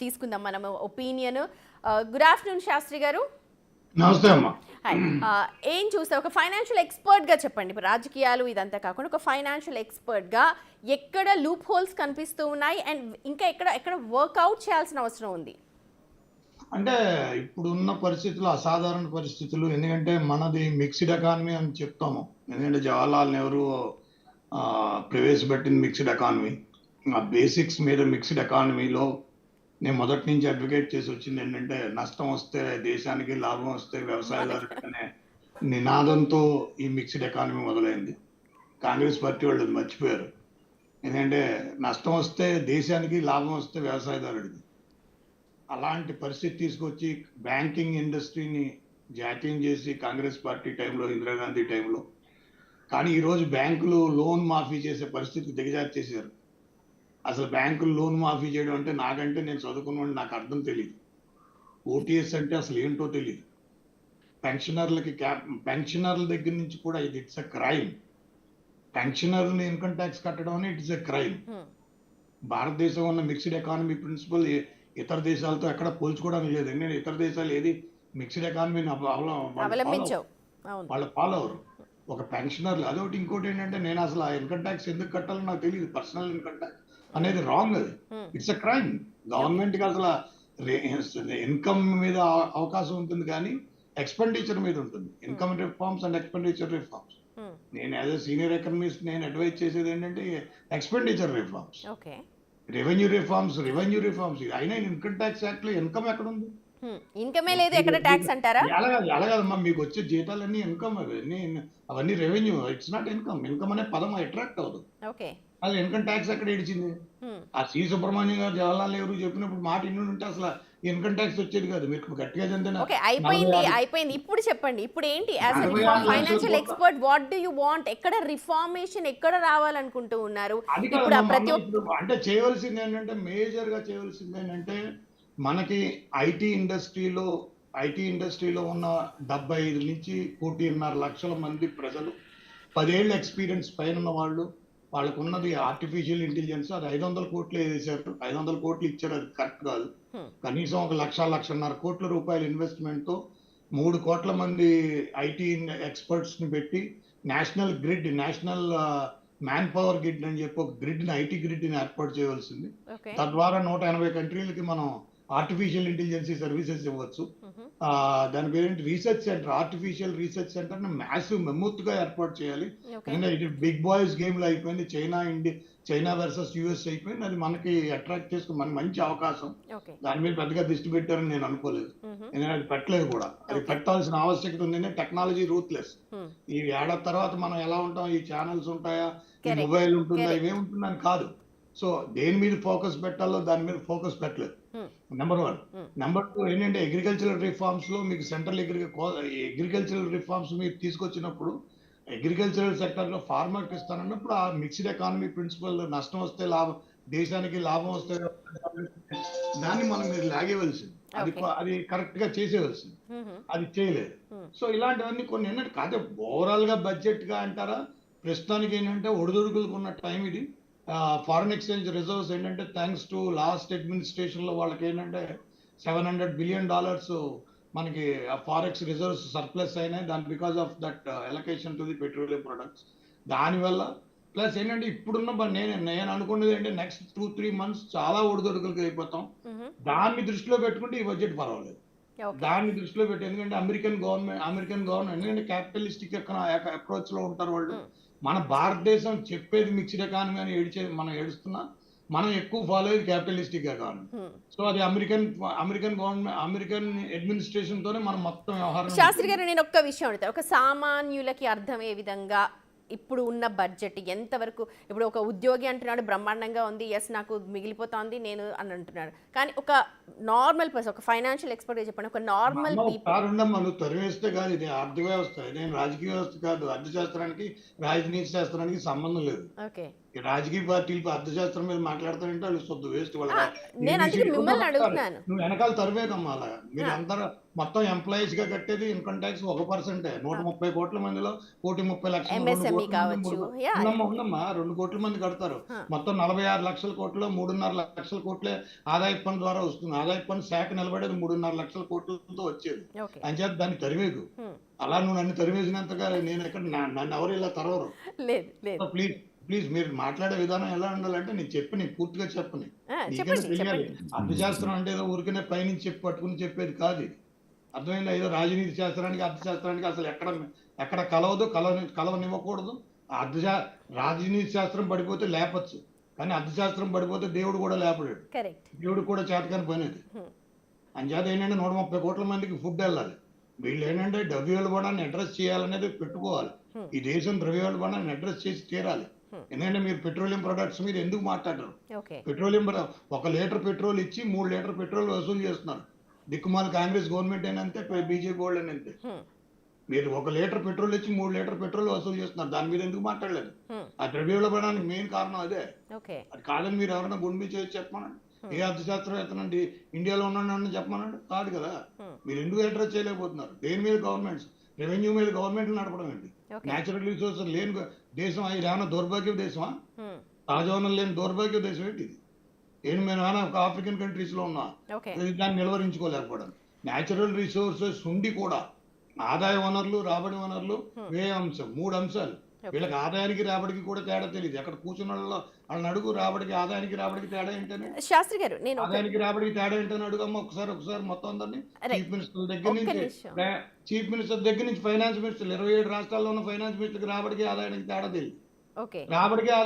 తీసుకుందాం మనం opinion. Good afternoon Sastry గారు. నమస్తే అమ్మా. ఏం చూస్తే ఒక ఫైనాన్షియల్ ఎక్స్పర్ట్గా చెప్పండి, ఇప్పుడు రాజకీయాలు ఇదంతా కాకుండా ఒక ఫైనాన్షియల్ ఎక్స్పర్ట్గా ఎక్కడ లూప్ హోల్స్ కనిపిస్తూ ఉన్నాయి అండ్ ఇంకా ఎక్కడ వర్కౌట్ చేయాల్సిన అవసరం ఉంది? అంటే ఇప్పుడున్న పరిస్థితులు అసాధారణ పరిస్థితులు, ఎందుకంటే మనది మిక్స్డ్ ఎకానమీ అని చెప్తాము. ఎందుకంటే జవహర్లాల్ నెహ్రూ ప్రవేశపెట్టింది మిక్స్డ్ ఎకానమీ. ఆ బేసిక్స్ మీద మిక్స్డ్ ఎకానమీలో నేను మొదటి నుంచి అడ్వకేట్ చేసి వచ్చింది ఏంటంటే, నష్టం వస్తే దేశానికి, లాభం వస్తే వ్యవసాయదారుడికి అనే నినాదంతో ఈ మిక్స్డ్ ఎకానమీ మొదలైంది. కాంగ్రెస్ పార్టీ వాళ్ళు అది మర్చిపోయారు. ఎందుకంటే నష్టం వస్తే దేశానికి, లాభం వస్తే వ్యవసాయదారుడికి. అలాంటి పరిస్థితి తీసుకొచ్చి బ్యాంకింగ్ ఇండస్ట్రీని జాతీయం చేసి కాంగ్రెస్ పార్టీ టైంలో, ఇందిరాగాంధీ టైంలో. కానీ ఈరోజు బ్యాంకులు లోన్ మాఫీ చేసే పరిస్థితికి దిగజార్చేశారు. అసలు బ్యాంకులు లోన్ మాఫీ చేయడం అంటే, నాకంటే నేను చదువుకున్నాను, నాకు అర్థం తెలియదు. ఓటీఎస్ అంటే అసలు ఏంటో తెలియదు. పెన్షనర్ల దగ్గర నుంచి కూడా ఇది ఇట్స్ ఎ క్రైమ్. పెన్షనర్లు ఇన్కమ్ ట్యాక్స్ కట్టడం అనేది ఇట్స్ ఎ క్రైమ్. భారతదేశం ఉన్న మిక్స్డ్ ఎకానమీ ప్రిన్సిపల్ ఇతర దేశాలతో ఎక్కడ పోల్చుకోవడానికి లేదు. ఎందుకంటే ఇతర దేశాలు ఏది మిక్స్డ్ ఎకానమీని వాళ్ళు ఫాలో అవరు. ఒక పెన్షనర్లు అదొకటి. ఇంకోటి ఏంటంటే, నేను అసలు ఆ ఇన్కమ్ ట్యాక్స్ ఎందుకు కట్టాలో నాకు తెలియదు. పర్సనల్ ఇన్కమ్ ట్యాక్స్ అనేది రాంగ్. అది ఇట్స్ ఎ క్రైమ్. గవర్నమెంట్కి అసలు ఇన్కమ్ మీద అవకాశం ఉంటుంది కానీ ఎక్స్పెండిచర్ మీద ఉంటుంది. Income reforms and expenditure reforms. నేను యాజ్ ఎ సీనియర్ ఎకనమిస్ట్ నేను అడ్వైజ్ చేసేది ఏంటంటే ఎక్స్పెండిచర్ రిఫార్మ్స్, రెవెన్యూ రిఫార్మ్స్. అయినా ఇన్కమ్ ట్యాక్స్ యాక్ట్ లో ఇన్కమ్ ఎక్కడ ఉంది? ఇన్కమే లేదు, ఎక్కడ ట్యాక్స్ అంటారా? ఎలాగదమ్మా, మీకు వచ్చే జీతాలన్నీ ఇన్కమ్, అవన్నీ revenue. It's not income. Income అనే పదం అట్రాక్ట్ అవ్వదు. అది ఇన్కమ్ ట్యాక్స్ ఎక్కడ ఇడిచింది? ఆ సి సుబ్రహ్మణ్యం గారు, జవహర్లాల్ నెహ్రూ చెప్పినప్పుడు మాట ఇన్ని ఉంటే అసలు ఇన్కమ్ ట్యాక్స్ వచ్చేది కాదు. మీరు గట్టిగా చెందిన అయిపోయింది. ఇప్పుడు చెప్పండి, ఇప్పుడు ఏంటి financial expert, what do you want? ఎక్కడ రిఫార్మేషన్ ఎక్కడ రావాలనుకుంటూ ఉన్నారు? అంటే చేయవలసింది ఏంటంటే, మేజర్ గా చేయవలసింది ఏంటంటే, మనకి ఐటీ ఇండస్ట్రీలో ఉన్న 75 నుంచి 1.5 లక్షల మంది ప్రజలు, 10 ఏళ్ళ ఎక్స్పీరియన్స్ పైన ఉన్న వాళ్ళు. వాళ్ళకు ఉన్నది ఆర్టిఫిషియల్ ఇంటెలిజెన్స్. అది 500 కోట్లు వేసారు, 500 కోట్లు ఇచ్చారు. అది కరెక్ట్ కాదు. కనీసం 1,00,00,000 కోట్ల రూపాయల ఇన్వెస్ట్మెంట్ తో 3 కోట్ల మంది ఐటీ ఎక్స్పర్ట్స్ ని పెట్టి నేషనల్ మ్యాన్ పవర్ గ్రిడ్ అని చెప్పి ఒక ఐటీ గ్రిడ్ ని ఏర్పాటు చేయవలసింది. తద్వారా 180 కంట్రీలకి మనం ఆర్టిఫిషియల్ ఇంటెలిజెన్సీ సర్వీసెస్ ఇవ్వచ్చు. దాని పేరేంటి, research centre, artificial research centre ని మ్యాసివ్ మెమూత్గా ఏర్పాటు చేయాలి. ఇది బిగ్ బాయ్స్ గేమ్ లో అయిపోయింది. చైనా వర్సెస్ యుఎస్ అయిపోయింది. అది మనకి అట్రాక్ట్ చేసుకుని మనకి మంచి అవకాశం. దాని మీద పెద్దగా దృష్టి పెట్టారని నేను అనుకోలేదు. ఎందుకంటే అది పెట్టలేదు కూడా. అది పెట్టాల్సిన ఆవశ్యకత ఉంది. Technology ruthless. ఈ ఏడాది తర్వాత మనం ఎలా ఉంటాం, ఈ ఛానల్స్ ఉంటాయా, ఈ మొబైల్ ఉంటుందా, ఇవేముంటుందని కాదు. సో దేని మీద ఫోకస్ పెట్టాలో దాని మీద ఫోకస్ పెట్టలేదు. నెంబర్ 1. నెంబర్ 2 ఏంటంటే, అగ్రికల్చరల్ రిఫార్మ్స్ లో మీకు సెంట్రల్ అగ్రికల్చరల్ రిఫార్మ్స్ మీరు తీసుకొచ్చినప్పుడు అగ్రికల్చరల్ సెక్టర్ లో ఫార్మర్కి ఇస్తానన్నప్పుడు ఆ మిక్స్డ్ ఎకానమీ ప్రిన్సిపల్, నష్టం వస్తే లాభం, దేశానికి లాభం వస్తే దాన్ని మనం మీరు లాగేవలసింది. అది కరెక్ట్ గా చేసేవలసింది. అది చేయలేదు. సో ఇలాంటివన్నీ కొన్ని ఏంటంటే, కాదు ఓవరాల్ గా బడ్జెట్ గా అంటారా, ప్రస్తుతానికి ఏంటంటే ఒడిదుడుకులుకున్న టైం ఇది. ఫారిన్ ఎక్స్చేంజ్ రిజర్వ్స్ ఏంటంటే, థ్యాంక్స్ టు లాస్ట్ అడ్మినిస్ట్రేషన్ లో వాళ్ళకి ఏంటంటే $700 బిలియన్ మనకి ఫారెక్స్ రిజర్వ్స్ సర్ప్లస్ అయినాయి. దాని because of that allocation to the petroleum products. దానివల్ల ప్లస్ ఏంటంటే, ఇప్పుడున్న నేను అనుకున్నది ఏంటంటే, నెక్స్ట్ 2-3 months చాలా ఒడిదొడుకులకి అయిపోతాం. దాన్ని దృష్టిలో పెట్టుకుంటే ఈ బడ్జెట్ పర్వాలేదు. దాన్ని దృష్టిలో పెట్టి, ఎందుకంటే అమెరికన్ గవర్నమెంట్ ఎందుకంటే క్యాపిటలిస్టిక్ అప్రోచ్ లో ఉంటారు వాళ్ళు. మన భారతదేశం చెప్పేది మిక్స్డ్ ఎకానమీ అని మనం ఏడుస్తున్నా, మనం ఎక్కువ ఫాలో అయ్యేది క్యాపిటలిస్టిక్ ఎకానమీ. సో అది అమెరికన్ గవర్నమెంట్, అమెరికన్ అడ్మినిస్ట్రేషన్ తోనే మనం మొత్తం వ్యవహారం. శాస్త్రి గారు, నేను ఒక్క విషయం అడుగుతా, ఒక సామాన్యులకి అర్థమయ్యే విధంగా ఇప్పుడు ఉన్న బడ్జెట్ ఎంతవరకు? ఇప్పుడు ఒక ఉద్యోగి అంటున్నాడు బ్రహ్మాండంగా ఉంది, ఎస్ నాకు మిగిలిపోతుంది నేను అని అంటున్నాడు. కానీ ఒక నార్మల్ పర్సన్, ఒక ఫైనాన్షియల్ ఎక్స్పర్ట్ చెప్పండి, ఒక నార్మల్ మనం తరివేస్తే కాదు. ఇది ఆర్థిక వ్యవస్థ, నేను రాజకీయ వ్యవస్థ కాదు. అర్థశాస్త్రానికి రాజనీతి శాస్త్రానికి సంబంధం లేదు. ఈ రాజకీయ పార్టీలు అర్థశాస్త్రం మీద మాట్లాడతారంటే వాళ్ళు శుద్ధ వేస్ట్ వాళ్ళ ఆ, నేను అందుకే మిమ్మల్ని అడుగుతున్నాను. నువ్వు వెనకాల తరివేదమ్మా అలా మీరు అందరూ మొత్తం ఎంప్లాయీస్ గా కట్టేది ఇన్కమ్ ట్యాక్స్ 1%. 130 కోట్ల మందిలో 1,30,00,000 2 MSME కోట్ల మంది కావచ్చు. Yeah. ఉండమ్మా 2 కోట్ల మంది కడతారు. Huh. మొత్తం 46 లక్షల కోట్లు 3.5 లక్షల కోట్లే ఆదాయ పన్ను ద్వారా వస్తుంది. ఆదాయ పన్ను శాఖ నిలబడేది 3.5 లక్షల కోట్లతో వచ్చేది. ఓకే. అంచేత దాన్ని తరివేకు. అలా నువ్వు నన్ను తరివేసినంతగా నేను ఎక్కడ నన్ను ఎవరు ఇలా తరవరు. లేదు లేదు. ప్లీజ్ ప్లీజ్ మీరు మాట్లాడే విధానం ఎలా ఉండాలంటే నేను పూర్తిగా చెప్పని నీకైనా చెప్పండి తెలియాలి. చెప్పండి. అర్థశాస్త్రం అంటే ఏదో ఊరికనే పైనుంచి పట్టుకుని చెప్పేది కాదు ఇది. అర్థమైందా? ఏదో రాజనీతి శాస్త్రానికి అర్థశాస్త్రానికి అసలు ఎక్కడ కలవదు, కలవనివ్వకూడదు. రాజనీతి శాస్త్రం పడిపోతే లేపచ్చు, కానీ అర్థశాస్త్రం పడిపోతే దేవుడు కూడా లేపలేడు. కరెక్ట్. దేవుడు కూడా చేతకాని పని అది. అంచేత ఏంటంటే 130 కోట్ల మందికి ఫుడ్ వెళ్ళాలి. వీళ్ళు ఏంటంటే ద్రవ్యోల్బణాన్ని అడ్రస్ చేయాలనేది పెట్టుకోవాలి. ఈ దేశం ద్రవ్యోల్బణాన్ని అడ్రస్ చేసి తీరాలి. ఎందుకంటే మీరు పెట్రోలియం ప్రొడక్ట్స్ మీద ఎందుకు మాట్లాడరు? ఓకే. పెట్రోలియం 1 లీటర్ పెట్రోల్ ఇచ్చి 3 లీటర్ పెట్రోల్ వసూలు చేస్తున్నారు. దిక్కుమాల కాంగ్రెస్ గవర్నమెంట్ అయినంతే, బీజేపీ వాళ్ళు అయినంతే. మీరు 1 లీటర్ పెట్రోల్ ఇచ్చి 3 లీటర్ పెట్రోల్ వసూలు చేస్తున్నారు. దాని మీద ఎందుకు మాట్లాడలేదు? ఆ ద్రవ్యోల్బణానికి మెయిన్ కారణం అదే. ఓకే. అది కాదని మీరు ఎవరైనా గుండె మీద చేసి చెప్పమనండి. ఏ అర్థశాస్త్రవేత్తనండి ఇండియాలో ఉన్నాను చెప్పమనండి. కాదు కదా. మీరు ఎందుకు అడ్రస్ చేయలేకపోతున్నారు? దేని మీద గవర్నమెంట్స్? రెవెన్యూ మీద గవర్నమెంట్ నడపడం ఏంటి? న్యాచురల్ రిసోర్సెస్ లేని దేశం ఇది ఏమైనా దౌర్భాగ్య దేశమా? సహజవనం లేని దౌర్భాగ్య దేశం ఏంటి ఇది? మేము ఏమైనా ఒక ఆఫ్రికన్ కంట్రీస్ లో ఉన్నా దాన్ని నిలువరించుకోలేకపోవడం. న్యాచురల్ రిసోర్సెస్ ఉండి కూడా ఆదాయ వనరులు, రాబడి వనరులు, వ్యయ అంశం 3 అంశాలు. వీళ్ళకి ఆదాయానికి రాబడికి కూడా తేడా తెలియదు. అక్కడ కూర్చున్న వాళ్ళని అడుగు, ఆదాయానికి రాబడికి తేడా ఏంటని. శాస్త్రి గారు నేను ఆదాయానికి రాబడికి తేడా ఏంటని అడుగమ్మా ఒకసారి మొత్తం అందరినీ. చీఫ్ మినిస్టర్ దగ్గర నుంచి ఫైనాన్స్ మినిస్టర్ 27 రాష్ట్రాల్లో ఉన్న ఫైనాన్స్ మినిస్టర్కి రాబడికి ఆదాయానికి తేడా తెలియదు. ఓకే. రాబడికి